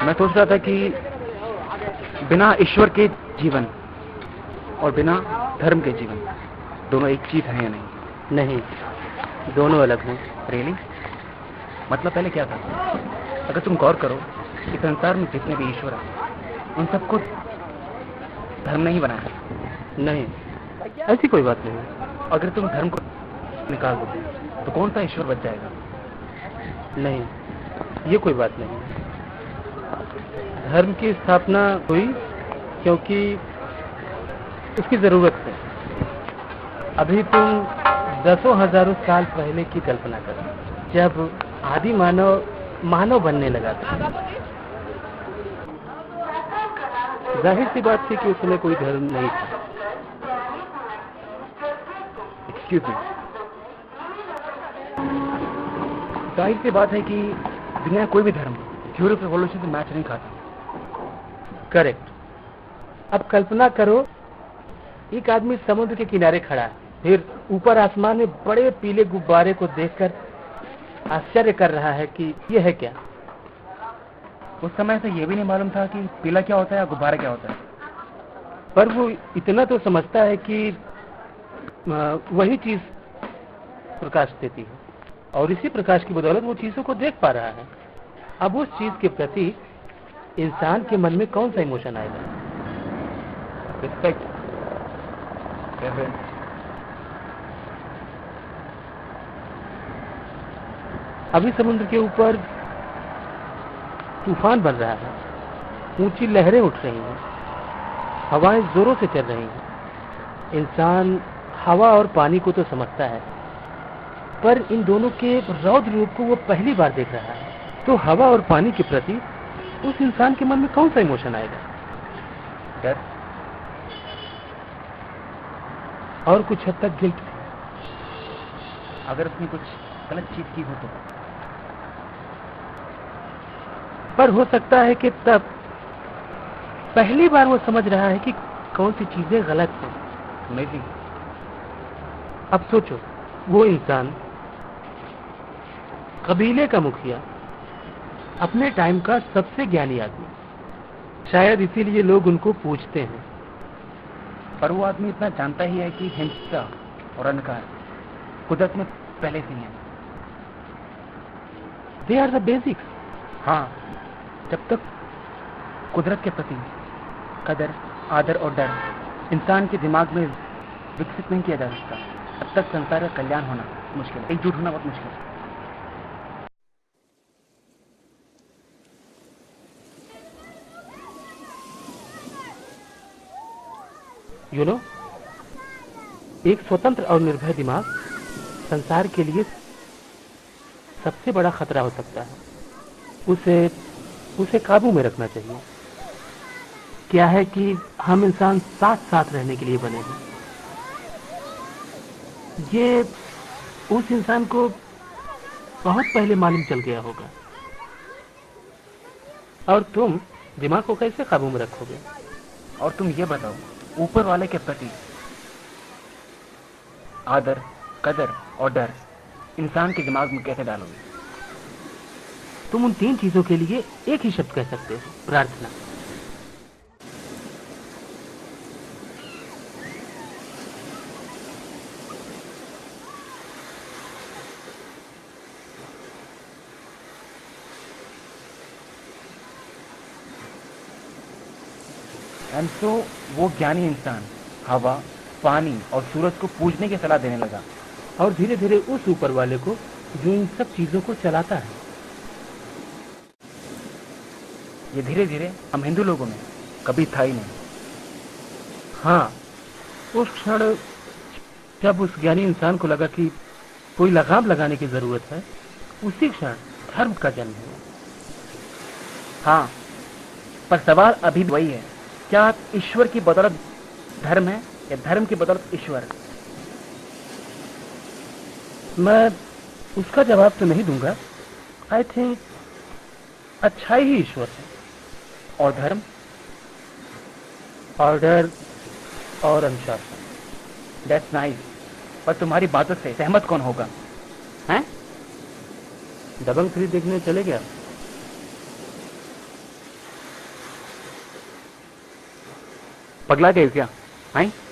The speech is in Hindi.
मैं सोच रहा था कि बिना ईश्वर के जीवन और बिना धर्म के जीवन दोनों एक चीज है या नहीं? नहीं, दोनों अलग हैं। रियली? मतलब पहले क्या था? अगर तुम गौर करो कि संसार में जितने भी ईश्वर हैं उन सबको धर्म नहीं बनाया। नहीं, ऐसी कोई बात नहीं। अगर तुम धर्म को निकाल दो तो कौन सा ईश्वर बच जाएगा? नहीं, ये कोई बात नहीं। धर्म की स्थापना हुई क्योंकि उसकी जरूरत है। अभी तुम दसों हजारों साल पहले की कल्पना करो, जब आदि मानव बनने लगा था। जाहिर सी बात थी कि उसमें कोई धर्म नहीं था। एक्सक्यूज मी, जाहिर सी बात है कि दुनिया कोई भी धर्म थ्योरी ऑफ एवोल्यूशन से मैच नहीं खाता। करेक्ट। अब कल्पना करो, एक आदमी समुद्र के किनारे खड़ा है, फिर ऊपर आसमान में बड़े पीले गुब्बारे को देखकर आश्चर्य कर रहा है कि यह है क्या। उस समय से यह भी नहीं मालूम था कि पीला क्या होता है या गुब्बारा क्या होता है, पर वो इतना तो समझता है कि वही चीज प्रकाश देती है और इसी प्रकाश की बदौलत वो चीजों को देख पा रहा है। अब उस चीज के प्रति इंसान के मन में कौन सा इमोशन आएगा? Respect, reverence. अभी समुद्र के ऊपर तूफान बन रहा है, ऊंची लहरें उठ रही हैं, हवाएं जोरों से चल रही हैं। इंसान हवा और पानी को तो समझता है, पर इन दोनों के रौद्र रूप को वो पहली बार देख रहा है। तो हवा और पानी के प्रति उस इंसान के मन में कौन सा इमोशन आएगा? डर और कुछ हद तक गिल्ट। अगर उसने कुछ गलत चीज की हो तो। पर हो सकता है कि तब पहली बार वो समझ रहा है कि कौन सी चीजें गलत हैं। अमेजिंग। अब सोचो, वो इंसान कबीले का मुखिया, अपने टाइम का सबसे ज्ञानी आदमी, शायद इसीलिए लोग उनको पूछते हैं। पर वो आदमी इतना जानता ही है कि हिंसा और अंधकार कुदरत में पहले से ही है। They are the basics. हाँ, जब तक कुदरत के प्रति कदर, आदर और डर इंसान के दिमाग में विकसित नहीं किया जा सकता, तब तक संसार का कल्याण होना मुश्किल है, एकजुट होना बहुत मुश्किल है। यू नो, एक स्वतंत्र और निर्भय दिमाग संसार के लिए सबसे बड़ा खतरा हो सकता है। उसे काबू में रखना चाहिए। क्या है कि हम इंसान साथ साथ रहने के लिए बने हैं। ये उस इंसान को बहुत पहले मालूम चल गया होगा। और तुम दिमाग को कैसे काबू में रखोगे? और तुम ये बताओ, ऊपर वाले के प्रति आदर, कदर और डर इंसान के दिमाग में कैसे डालोगे? तुम उन तीन चीजों के लिए एक ही शब्द कह सकते हो, प्रार्थना। एंड सो वो ज्ञानी इंसान हवा, पानी और सूरज को पूजने की सलाह देने लगा, और धीरे धीरे उस ऊपर वाले को जो इन सब चीजों को चलाता है। ये धीरे धीरे हम हिंदू लोगों में कभी था ही नहीं। हाँ, उस क्षण जब उस ज्ञानी इंसान को लगा कि कोई लगाम लगाने की जरूरत है, उसी क्षण धर्म का जन्म हुआ। हाँ, पर सवाल अभी वही है, क्या ईश्वर की बदौलत धर्म है या धर्म की बदौलत ईश्वर? मैं उसका जवाब तो नहीं दूंगा। आई थिंक अच्छाई ही ईश्वर है, और धर्म ऑर्डर और अनुशासन। दैट्स नाइस, पर तुम्हारी बातों से सहमत कौन होगा? हैं? दबंग 3 देखने चले गया। पगला गए हो क्या? हैं?